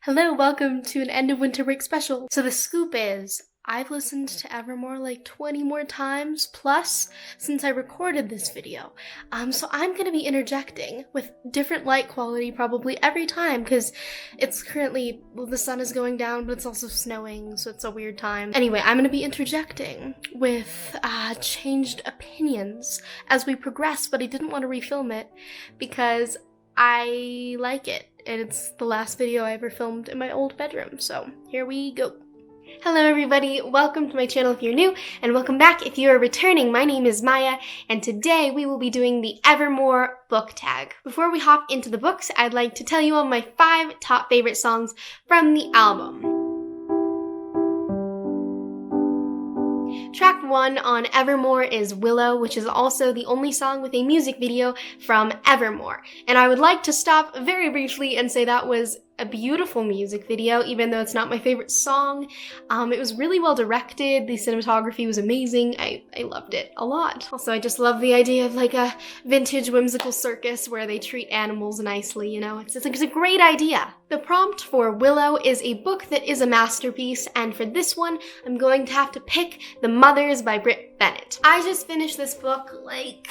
Hello, welcome to an end of winter break special. So the scoop is, I've listened to Evermore like 20 more times plus since I recorded this video. So I'm gonna be interjecting with different light quality probably every time because it's currently, well, the sun is going down, but it's also snowing, so it's a weird time. Anyway, I'm gonna be interjecting with changed opinions as we progress, but I didn't want to refilm it because I like it. And it's the last video I ever filmed in my old bedroom, so here we go. Hello everybody, welcome to my channel if you're new, and welcome back if you are returning. My name is Maya, and today we will be doing the Evermore book tag. Before we hop into the books, I'd like to tell you all my 5 top favorite songs from the album. Track 1 on Evermore is Willow, which is also the only song with a music video from Evermore. And I would like to stop very briefly and say that was a beautiful music video, even though it's not my favorite song. It was really well directed, the cinematography was amazing, I loved it a lot. Also, I just love the idea of like a vintage whimsical circus where they treat animals nicely, you know, it's a great idea. The prompt for Willow is a book that is a masterpiece, and for this one, I'm going to have to pick The Mothers by Brit Bennett. I just finished this book like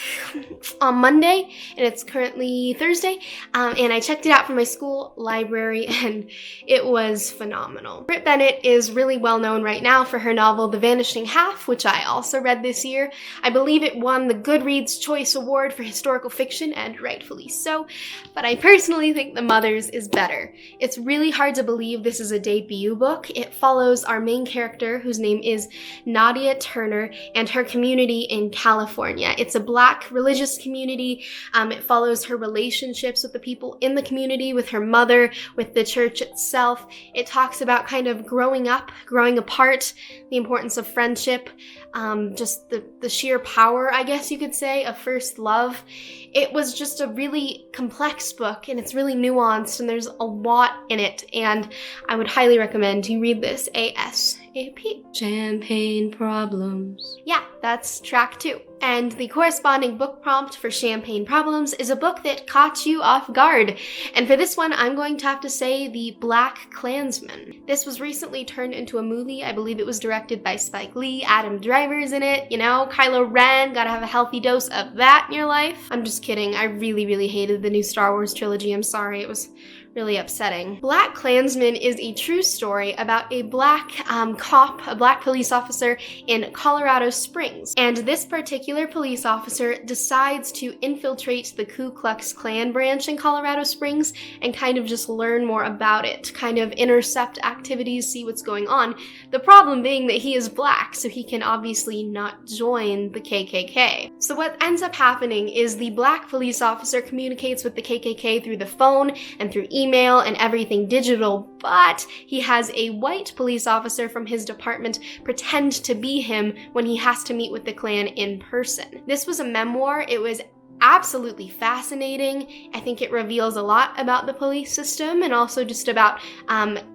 on Monday, and it's currently Thursday, and I checked it out from my school library, and it was phenomenal. Brit Bennett is really well known right now for her novel The Vanishing Half, which I also read this year. I believe it won the Goodreads Choice Award for historical fiction, and rightfully so, but I personally think The Mothers is better. It's really hard to believe this is a debut book. It follows our main character, whose name is Nadia Turner, and her community in California. It's a Black religious community. It follows her relationships with the people in the community, with her mother, with the church itself. It talks about kind of growing up, growing apart, the importance of friendship, just the sheer power, I guess you could say, of first love. It was just a really complex book, and it's really nuanced, and there's a lot in it, and I would highly recommend you read this ASAP. Champagne Problems. Yeah, that's track 2. And the corresponding book prompt for Champagne Problems is a book that caught you off guard. And for this one, I'm going to have to say The Black Klansman. This was recently turned into a movie. I believe it was directed by Spike Lee. Adam Driver's in it, you know, Kylo Ren, gotta have a healthy dose of that in your life. I'm just kidding. I really hated the new Star Wars trilogy. I'm sorry. It was really upsetting. Black Klansman is a true story about a black cop, a black police officer in Colorado Springs. And this particular police officer decides to infiltrate the Ku Klux Klan branch in Colorado Springs and kind of just learn more about it, kind of intercept activities, see what's going on. The problem being that he is black, so he can obviously not join the KKK. So what ends up happening is the black police officer communicates with the KKK through the phone and through email and everything digital, but he has a white police officer from his department pretend to be him when he has to meet with the Klan in person. This was a memoir. It was absolutely fascinating. I think it reveals a lot about the police system and also just about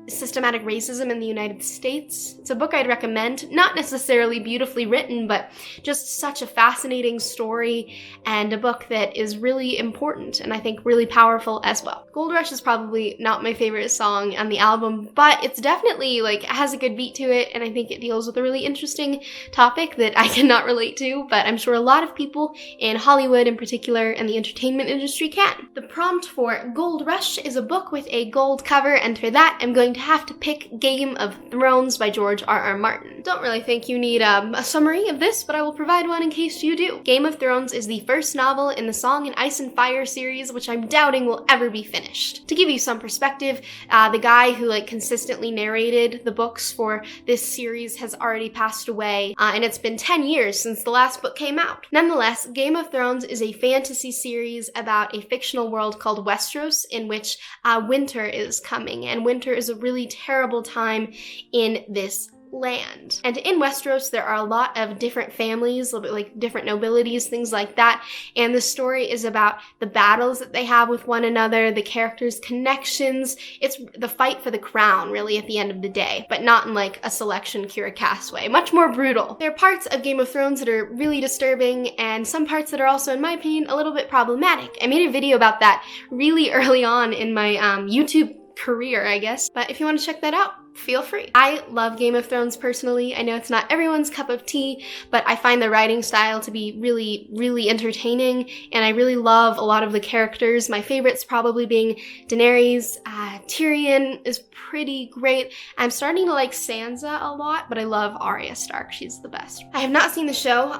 systematic racism in the United States. It's a book I'd recommend, not necessarily beautifully written, but just such a fascinating story and a book that is really important and I think really powerful as well. Gold Rush is probably not my favorite song on the album, but it's definitely like has a good beat to it, and I think it deals with a really interesting topic that I cannot relate to, but I'm sure a lot of people in Hollywood in particular and the entertainment industry can. The prompt for Gold Rush is a book with a gold cover, and for that I'm going to have to pick Game of Thrones by George R.R. Martin. Don't really think you need a summary of this, but I will provide one in case you do. Game of Thrones is the first novel in the Song and Ice and Fire series, which I'm doubting will ever be finished. To give you some perspective, the guy who consistently narrated the books for this series has already passed away, and it's been 10 years since the last book came out. Nonetheless, Game of Thrones is a fantasy series about a fictional world called Westeros in which winter is coming, and winter is a really terrible time in this land. And in Westeros, there are a lot of different families, a little bit like different nobilities, things like that. And the story is about the battles that they have with one another, the characters' connections. It's the fight for the crown, really, at the end of the day, but not in like a selection cure cast way. Much more brutal. There are parts of Game of Thrones that are really disturbing, and some parts that are also, in my opinion, a little bit problematic. I made a video about that really early on in my YouTube career, I guess. But if you want to check that out, feel free. I love Game of Thrones personally. I know it's not everyone's cup of tea, but I find the writing style to be really, really entertaining, and I really love a lot of the characters. My favorites probably being Daenerys. Tyrion is pretty great. I'm starting to like Sansa a lot, but I love Arya Stark. She's the best. I have not seen the show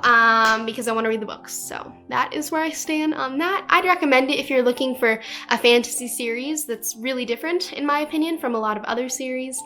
because I want to read the books, so that is where I stand on that. I'd recommend it if you're looking for a fantasy series that's really different, in my opinion, from a lot of other series.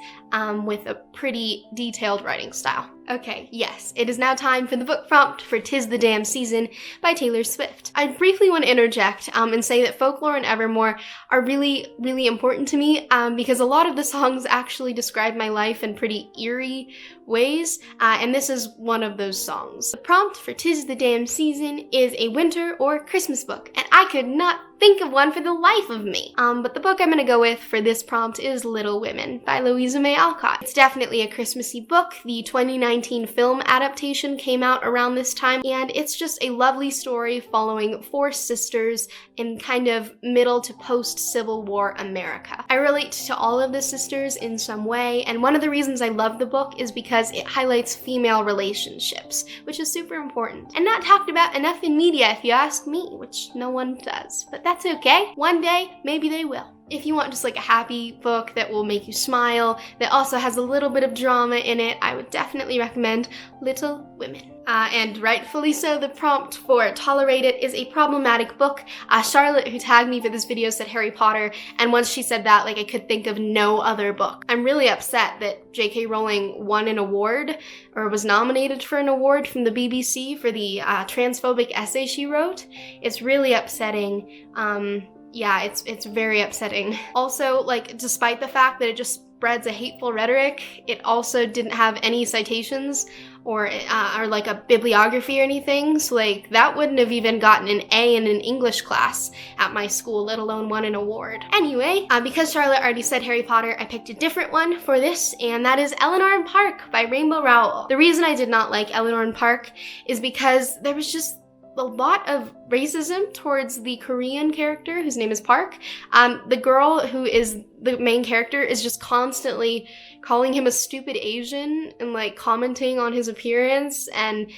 With a pretty detailed writing style. Okay, yes, it is now time for the book prompt for 'Tis the Damn Season by Taylor Swift. I briefly want to interject and say that Folklore and Evermore are really, really important to me because a lot of the songs actually describe my life in pretty eerie ways, and this is one of those songs. The prompt for 'Tis the Damn Season is a winter or Christmas book, and I could not think of one for the life of me. But the book I'm gonna go with for this prompt is Little Women by Louisa May Alcott. It's definitely a Christmassy book. The 2019 film adaptation came out around this time, and it's just a lovely story following 4 sisters in kind of middle to post-Civil War America. I relate to all of the sisters in some way, and one of the reasons I love the book is because it highlights female relationships, which is super important, and not talked about enough in media if you ask me, which no one does, but that's okay. One day, maybe they will. If you want just like a happy book that will make you smile, that also has a little bit of drama in it, I would definitely recommend Little Women. And rightfully so, the prompt for Tolerate It is a problematic book. Charlotte, who tagged me for this video, said Harry Potter, and once she said that, like, I could think of no other book. I'm really upset that J.K. Rowling won an award, or was nominated for an award from the BBC for the transphobic essay she wrote. It's really upsetting. Yeah, it's very upsetting. Also, like, despite the fact that it just spreads a hateful rhetoric, it also didn't have any citations or like a bibliography or anything. So like that wouldn't have even gotten an A in an English class at my school, let alone won an award. Anyway, because Charlotte already said Harry Potter, I picked a different one for this, and that is Eleanor and Park by Rainbow Rowell. The reason I did not like Eleanor and Park is because there was just a lot of racism towards the Korean character whose name is Park. The girl who is the main character is just constantly calling him a stupid Asian and like commenting on his appearance and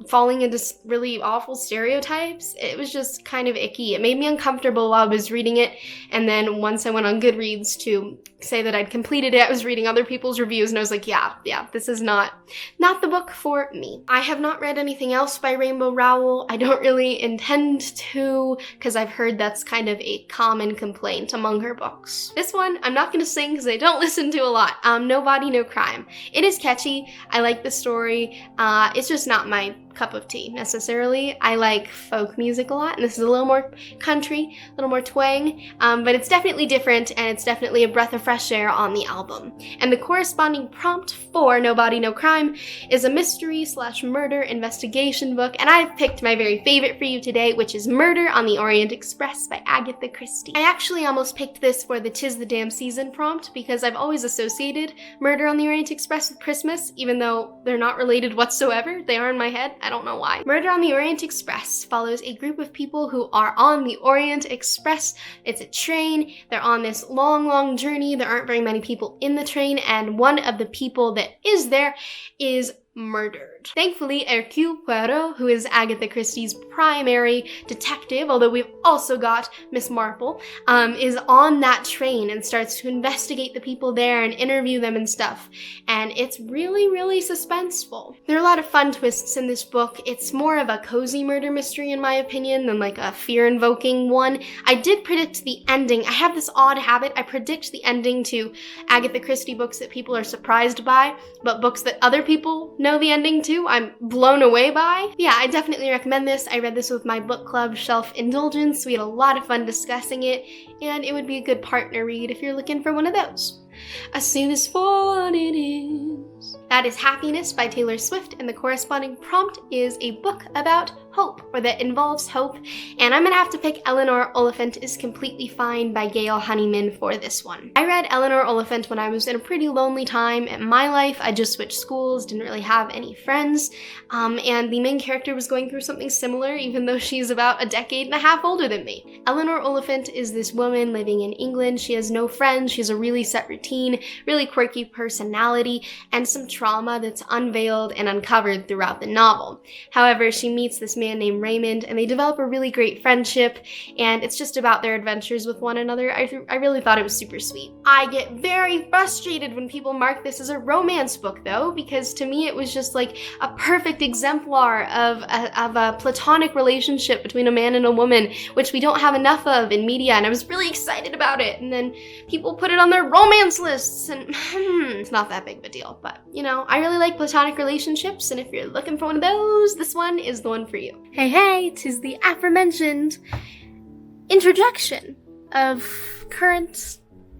falling into really awful stereotypes. It was just kind of icky. It made me uncomfortable while I was reading it, and then once I went on Goodreads to say that I'd completed it, I was reading other people's reviews and I was like, yeah, this is not the book for me. I have not read anything else by Rainbow Rowell. I don't really intend to, because I've heard that's kind of a common complaint among her books. This one, I'm not going to sing because I don't listen to a lot. No Body, No Crime. It is catchy. I like the story. It's just not my cup of tea necessarily. I like folk music a lot, and this is a little more country, a little more twang, but it's definitely different, and it's definitely a breath of fresh air on the album. And the corresponding prompt for No Body, No Crime is a mystery/murder investigation book, and I've picked my very favorite for you today, which is Murder on the Orient Express by Agatha Christie. I actually almost picked this for the 'Tis the Damn Season prompt because I've always associated Murder on the Orient Express with Christmas, even though they're not related whatsoever. They are in my head. I don't know why. Murder on the Orient Express follows a group of people who are on the Orient Express. It's a train. They're on this long, long journey. There aren't very many people in the train, and one of the people that is there is murdered. Thankfully, Hercule Poirot, who is Agatha Christie's primary detective, although we've also got Miss Marple, is on that train and starts to investigate the people there and interview them and stuff. And it's really, really suspenseful. There are a lot of fun twists in this book. It's more of a cozy murder mystery, in my opinion, than like a fear-invoking one. I did predict the ending. I have this odd habit. I predict the ending to Agatha Christie books that people are surprised by, but books that other people know the ending to, I'm blown away by. Yeah, I definitely recommend this. I read this with my book club Shelf Indulgence. We had a lot of fun discussing it, and it would be a good partner read if you're looking for one of those. As soon as for what it is. That is Happiness by Taylor Swift, and the corresponding prompt is a book about hope, or that involves hope, and I'm gonna have to pick Eleanor Oliphant is Completely Fine by Gail Honeyman for this one. I read Eleanor Oliphant when I was in a pretty lonely time in my life. I just switched schools, didn't really have any friends, and the main character was going through something similar, even though she's about a decade and a half older than me. Eleanor Oliphant is this woman living in England. She has no friends, she has a really set routine, really quirky personality, and some trauma that's unveiled and uncovered throughout the novel. However, she meets this man named Raymond, and they develop a really great friendship, and it's just about their adventures with one another. I really thought it was super sweet. I get very frustrated when people mark this as a romance book, though, because to me it was just like a perfect exemplar of a platonic relationship between a man and a woman, which we don't have enough of in media, and I was really excited about it, and then people put it on their romance lists, and it's not that big of a deal, but you know, I really like platonic relationships, and if you're looking for one of those, this one is the one for you. Hey, 'tis the aforementioned interjection of current,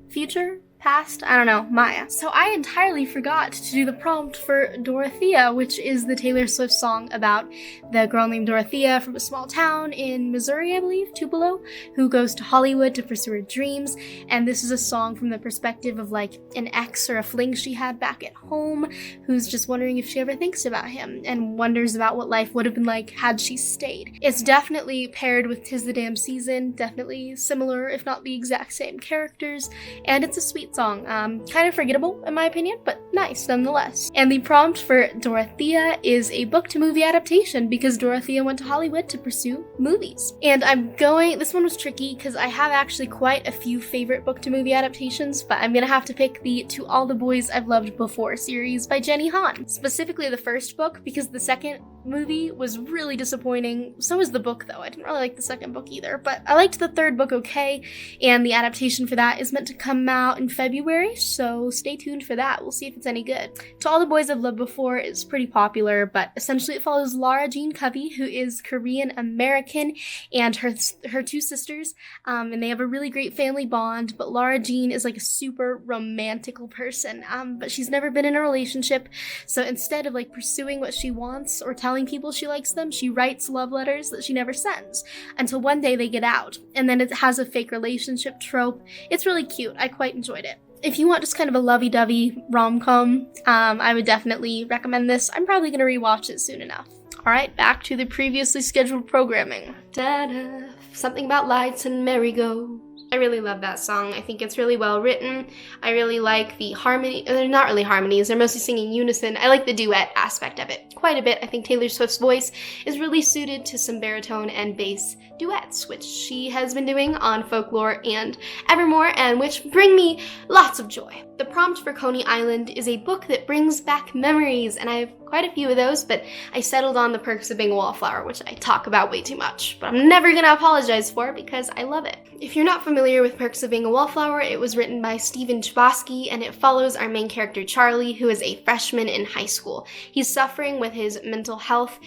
future, past, I don't know, Maya. So I entirely forgot to do the prompt for Dorothea, which is the Taylor Swift song about the girl named Dorothea from a small town in Missouri, I believe, Tupelo, who goes to Hollywood to pursue her dreams. And this is a song from the perspective of like an ex or a fling she had back at home, who's just wondering if she ever thinks about him and wonders about what life would have been like had she stayed. It's definitely paired with 'Tis the Damn Season, definitely similar, if not the exact same characters, and it's a sweet song. Kind of forgettable in my opinion, but nice nonetheless. And the prompt for Dorothea is a book-to-movie adaptation because Dorothea went to Hollywood to pursue movies. And this one was tricky because I have actually quite a few favorite book-to-movie adaptations, but I'm gonna have to pick the To All the Boys I've Loved Before series by Jenny Han. Specifically the first book, because the second movie was really disappointing. So was the book though. I didn't really like the second book either, but I liked the third book okay, and the adaptation for that is meant to come out in February, so stay tuned for that. We'll see if it's any good. To All the Boys I've Loved Before is pretty popular, but essentially it follows Lara Jean Covey, who is Korean American, and her two sisters, and they have a really great family bond, but Lara Jean is like a super romantical person, but she's never been in a relationship, so instead of like pursuing what she wants or telling people she likes them, she writes love letters that she never sends, until one day they get out, and then it has a fake relationship trope. It's really cute. I quite enjoyed it. If you want just kind of a lovey-dovey rom-com, I would definitely recommend this. I'm probably going to rewatch it soon enough. Alright, back to the previously scheduled programming. Da-da, something about lights and merry-go. I really love that song. I think it's really well written. I really like the harmony. They're not really harmonies. They're mostly singing unison. I like the duet aspect of it quite a bit. I think Taylor Swift's voice is really suited to some baritone and bass duets, which she has been doing on Folklore and Evermore, and which bring me lots of joy. The prompt for Coney Island is a book that brings back memories, and I have quite a few of those, but I settled on The Perks of Being a Wallflower, which I talk about way too much, but I'm never gonna apologize for because I love it. If you're not familiar with Perks of Being a Wallflower, it was written by Stephen Chbosky, and it follows our main character Charlie, who is a freshman in high school. He's suffering with his mental health.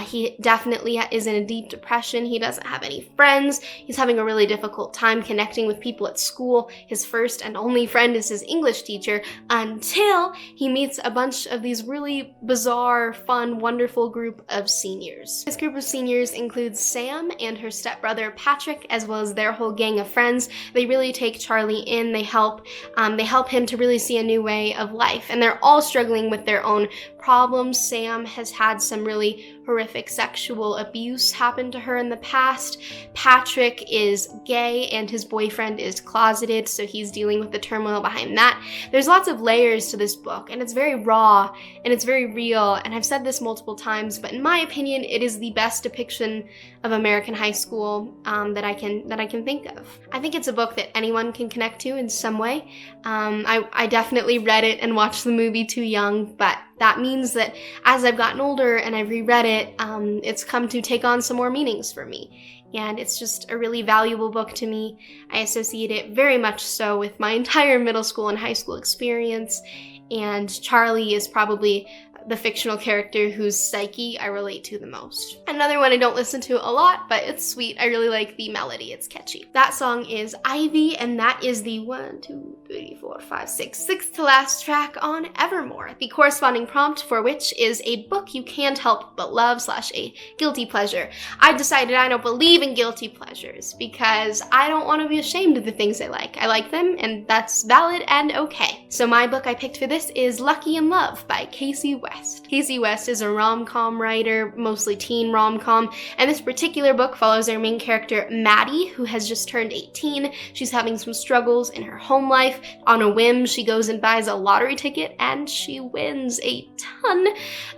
He definitely is in a deep depression. He doesn't have any friends. He's having a really difficult time connecting with people at school. His first and only friend is his English teacher, until he meets a bunch of these really bizarre, fun, wonderful group of seniors. This group of seniors includes Sam and her stepbrother Patrick, as well as their whole gang of friends. They really take Charlie in. They help him to really see a new way of life, and they're all struggling with their own problems. Sam has had some really horrific sexual abuse happen to her in the past. Patrick is gay and his boyfriend is closeted, so he's dealing with the turmoil behind that. There's lots of layers to this book, and it's very raw and it's very real, and I've said this multiple times, but in my opinion, it is the best depiction of American high school that I can think of. I think it's a book that anyone can connect to in some way. I definitely read it and watched the movie too young, but that means that as I've gotten older and I've reread it, it's come to take on some more meanings for me. And it's just a really valuable book to me. I associate it very much so with my entire middle school and high school experience. And Charlie is probably the fictional character whose psyche I relate to the most. Another one I don't listen to a lot, but it's sweet. I really like the melody. It's catchy. That song is Ivy, and that is the 1, 2, 3, 4, 5, 6, sixth to last track on Evermore, the corresponding prompt for which is a book you can't help but love / a guilty pleasure. I decided I don't believe in guilty pleasures because I don't want to be ashamed of the things I like. I like them, and that's valid and okay. So my book I picked for this is Lucky in Love by Casey West. Casey West is a rom-com writer, mostly teen rom-com, and this particular book follows our main character, Maddie, who has just turned 18. She's having some struggles in her home life. On a whim, she goes and buys a lottery ticket and she wins a ton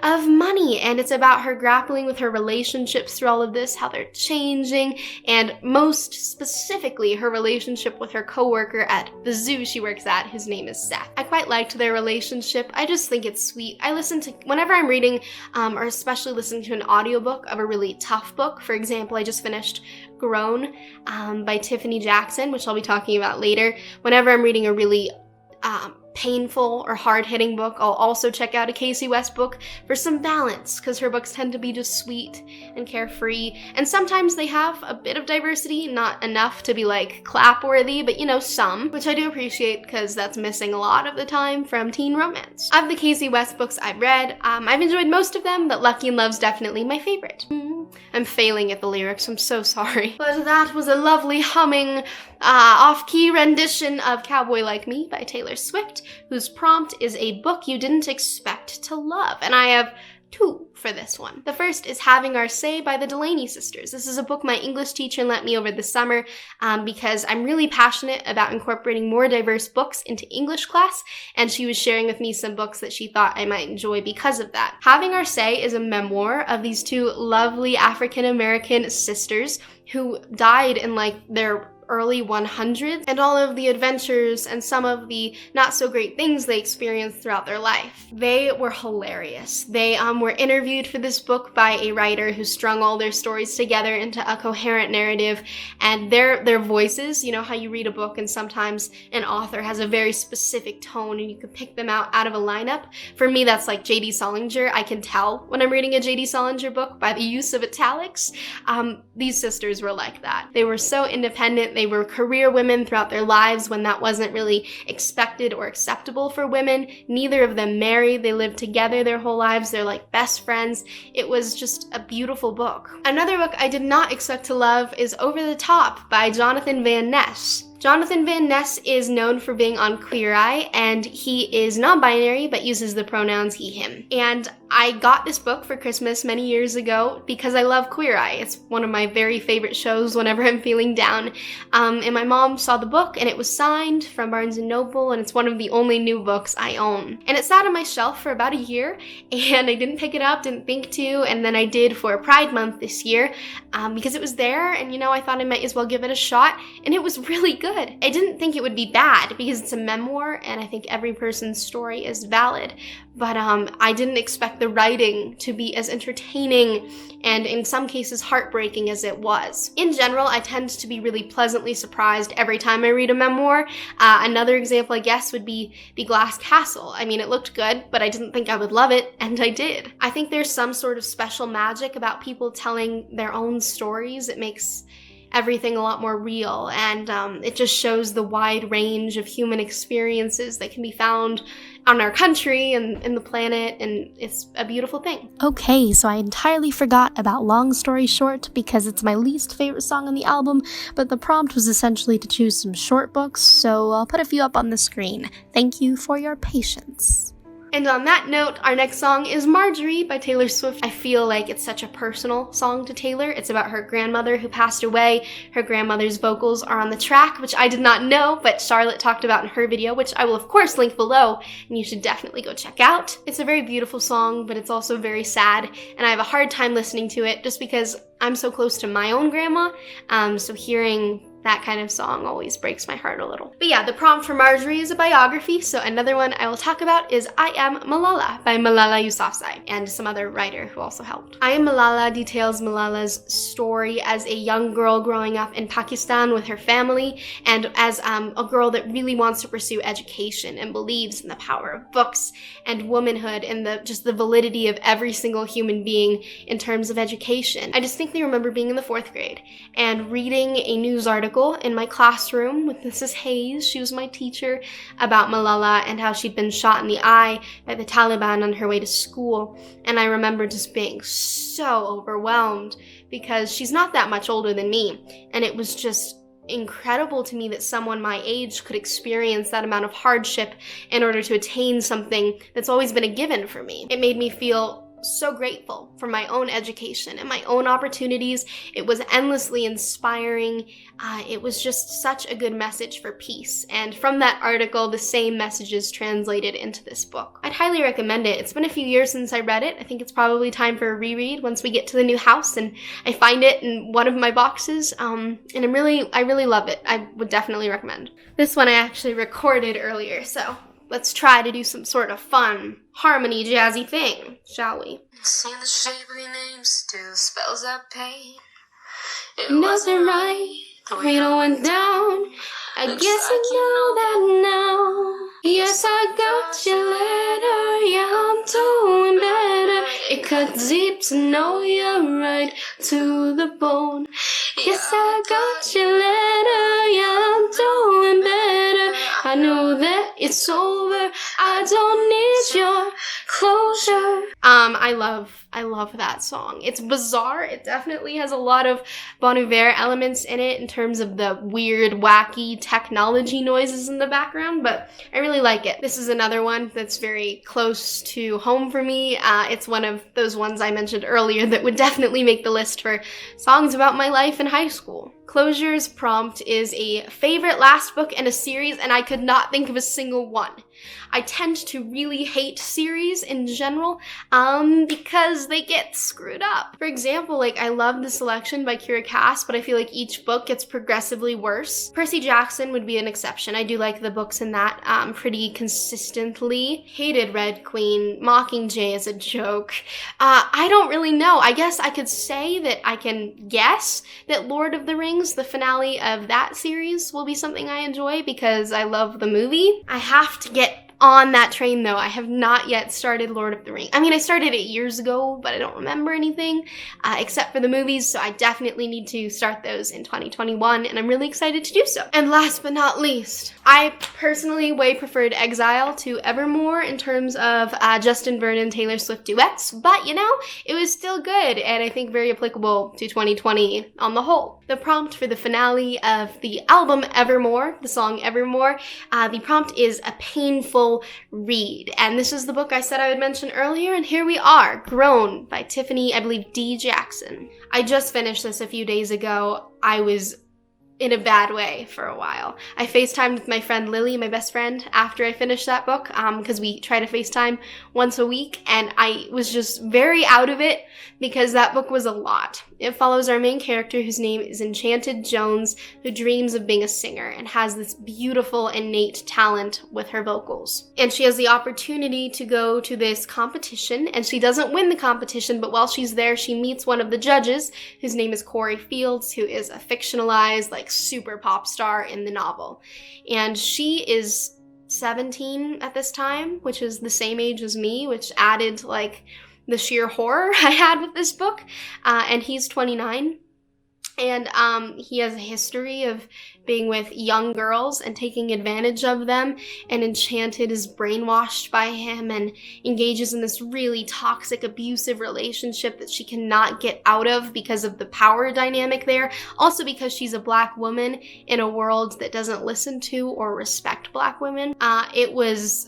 of money. And it's about her grappling with her relationships through all of this, how they're changing, and most specifically, her relationship with her coworker at the zoo she works at, whose name is Seth. I quite liked their relationship. I just think it's sweet. I listen to, whenever I'm reading, or especially listening to an audiobook of a really tough book, for example, I just finished Grown by Tiffany Jackson, which I'll be talking about later. Whenever I'm reading a really painful or hard-hitting book, I'll also check out a Casey West book for some balance, because her books tend to be just sweet and carefree, and sometimes they have a bit of diversity, not enough to be like clap-worthy, but you know, some, which I do appreciate because that's missing a lot of the time from teen romance. Of the Casey West books I've read, I've enjoyed most of them, but Lucky in Love's definitely my favorite. I'm failing at the lyrics, I'm so sorry. But that was a lovely humming, off-key rendition of Cowboy Like Me by Taylor Swift, whose prompt is a book you didn't expect to love. And I have two for this one. The first is Having Our Say by the Delaney sisters. This is a book my English teacher lent me over the summer because I'm really passionate about incorporating more diverse books into English class, and she was sharing with me some books that she thought I might enjoy because of that. Having Our Say is a memoir of these two lovely African-American sisters who died in like their early 100s, and all of the adventures and some of the not so great things they experienced throughout their life. They were hilarious. They were interviewed for this book by a writer who strung all their stories together into a coherent narrative, and their voices, you know how you read a book and sometimes an author has a very specific tone and you can pick them out of a lineup. For me, that's like J.D. Salinger. I can tell when I'm reading a J.D. Salinger book by the use of italics. These sisters were like that. They were so independent. They were career women throughout their lives when that wasn't really expected or acceptable for women. Neither of them married. They lived together their whole lives. They're like best friends. It was just a beautiful book. Another book I did not expect to love is Over the Top by Jonathan Van Ness. Jonathan Van Ness is known for being on Queer Eye, and he is non-binary but uses the pronouns he, him. And I got this book for Christmas many years ago because I love Queer Eye. It's one of my very favorite shows whenever I'm feeling down. And my mom saw the book, and it was signed from Barnes & Noble, and it's one of the only new books I own. And it sat on my shelf for about a year, and I didn't pick it up, didn't think to, and then I did for Pride Month this year because it was there, and you know, I thought I might as well give it a shot, and it was really good. I didn't think it would be bad because it's a memoir and I think every person's story is valid, but I didn't expect the writing to be as entertaining and in some cases heartbreaking as it was. In general, I tend to be really pleasantly surprised every time I read a memoir. Another example, I guess, would be The Glass Castle. I mean, it looked good, but I didn't think I would love it, and I did. I think there's some sort of special magic about people telling their own stories. It makes everything a lot more real, and it just shows the wide range of human experiences that can be found on our country and in the planet, and it's a beautiful thing. Okay, so I entirely forgot about Long Story Short because it's my least favorite song on the album, but the prompt was essentially to choose some short books, so I'll put a few up on the screen. Thank you for your patience. And on that note, our next song is Marjorie by Taylor Swift. I feel like it's such a personal song to Taylor. It's about her grandmother who passed away. Her grandmother's vocals are on the track, which I did not know, but Charlotte talked about in her video, which I will of course link below, and you should definitely go check out. It's a very beautiful song, but it's also very sad, and I have a hard time listening to it just because I'm so close to my own grandma, so hearing that kind of song always breaks my heart a little. But yeah, the prompt for Marjorie is a biography, so another one I will talk about is I Am Malala by Malala Yousafzai, and some other writer who also helped. I Am Malala details Malala's story as a young girl growing up in Pakistan with her family, and as a girl that really wants to pursue education and believes in the power of books and womanhood and just the validity of every single human being in terms of education. I distinctly remember being in the 4th grade and reading a news article article in my classroom with Mrs. Hayes, she was my teacher, about Malala and how she'd been shot in the eye by the Taliban on her way to school. And I remember just being so overwhelmed because she's not that much older than me. And it was just incredible to me that someone my age could experience that amount of hardship in order to attain something that's always been a given for me. It made me feel so grateful for my own education and my own opportunities. It was endlessly inspiring. It was just such a good message for peace. And from that article, the same messages translated into this book. I'd highly recommend it. It's been a few years since I read it. I think it's probably time for a reread once we get to the new house and I find it in one of my boxes. And I really love it. I would definitely recommend. This one I actually recorded earlier, so let's try to do some sort of fun, harmony, jazzy thing, shall we? See the shape of your name still spells out pain. It wasn't right, the way it went down. I guess I know that now. Yes, I got your letter, yeah, I'm doing better. It cut deep to know you're right to the bone. Yes, I got your letter, yeah, I'm doing better. I know that it's over, I don't need your closure. I love that song. It's bizarre. It definitely has a lot of Bon Iver elements in it in terms of the weird, wacky technology noises in the background, but I really like it. This is another one that's very close to home for me. It's one of those ones I mentioned earlier that would definitely make the list for songs about my life in high school. Closure's prompt is a favorite last book in a series, and I could not think of a single one. I tend to really hate series in general, because they get screwed up. For example, I love The Selection by Kira Cass, but I feel like each book gets progressively worse. Percy Jackson would be an exception. I do like the books in that pretty consistently. Hated Red Queen. Mockingjay is a joke. I don't really know. I guess I could say that I can guess that Lord of the Rings, the finale of that series, will be something I enjoy because I love the movie. I have to get on that train though. I have not yet started Lord of the Rings. I mean, I started it years ago, but I don't remember anything except for the movies, so I definitely need to start those in 2021, and I'm really excited to do so. And last but not least, I personally way preferred Exile to Evermore in terms of Justin Vernon, Taylor Swift duets, but it was still good, and I think very applicable to 2020 on the whole. The prompt for the finale of the album Evermore, the song Evermore, the prompt is a painful read. And this is the book I said I would mention earlier, and here we are, Grown by Tiffany, I believe, D. Jackson. I just finished this a few days ago. I was in a bad way for a while. I FaceTimed with my friend Lily, my best friend, after I finished that book, because we try to FaceTime once a week, and I was just very out of it because that book was a lot. It follows our main character, whose name is Enchanted Jones, who dreams of being a singer and has this beautiful innate talent with her vocals. And she has the opportunity to go to this competition, and she doesn't win the competition, but while she's there, she meets one of the judges, whose name is Corey Fields, who is a fictionalized, super pop star in the novel. And she is 17 at this time, which is the same age as me, which added the sheer horror I had with this book. And he's 29. And he has a history of being with young girls and taking advantage of them, and Enchanted is brainwashed by him and engages in this really toxic, abusive relationship that she cannot get out of because of the power dynamic there. Also because she's a Black woman in a world that doesn't listen to or respect Black women. It was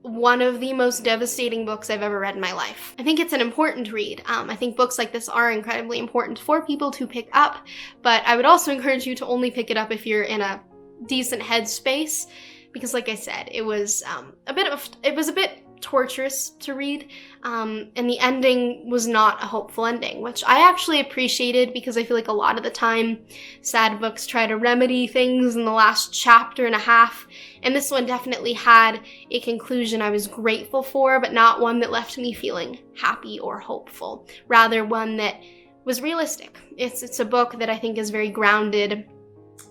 one of the most devastating books I've ever read in my life. I think it's an important read. I think books like this are incredibly important for people to pick up, but I would also encourage you to only pick it up if you're in a decent headspace, because like I said, it was a bit torturous to read, and the ending was not a hopeful ending, which I actually appreciated because I feel like a lot of the time sad books try to remedy things in the last chapter and a half, and this one definitely had a conclusion I was grateful for, but not one that left me feeling happy or hopeful, rather one that was realistic. It's a book that I think is very grounded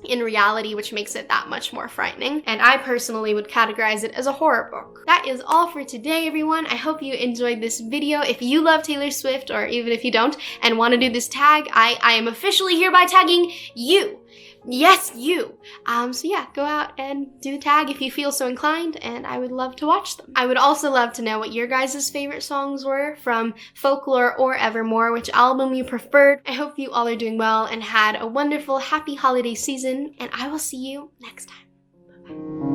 in reality, which makes it that much more frightening. And I personally would categorize it as a horror book. That is all for today, everyone. I hope you enjoyed this video. If you love Taylor Swift, or even if you don't, and want to do this tag, I am officially hereby tagging you. Yes, you! So yeah, go out and do the tag if you feel so inclined, and I would love to watch them. I would also love to know what your guys' favorite songs were from Folklore or Evermore, which album you preferred. I hope you all are doing well and had a wonderful, happy holiday season, and I will see you next time. Bye-bye.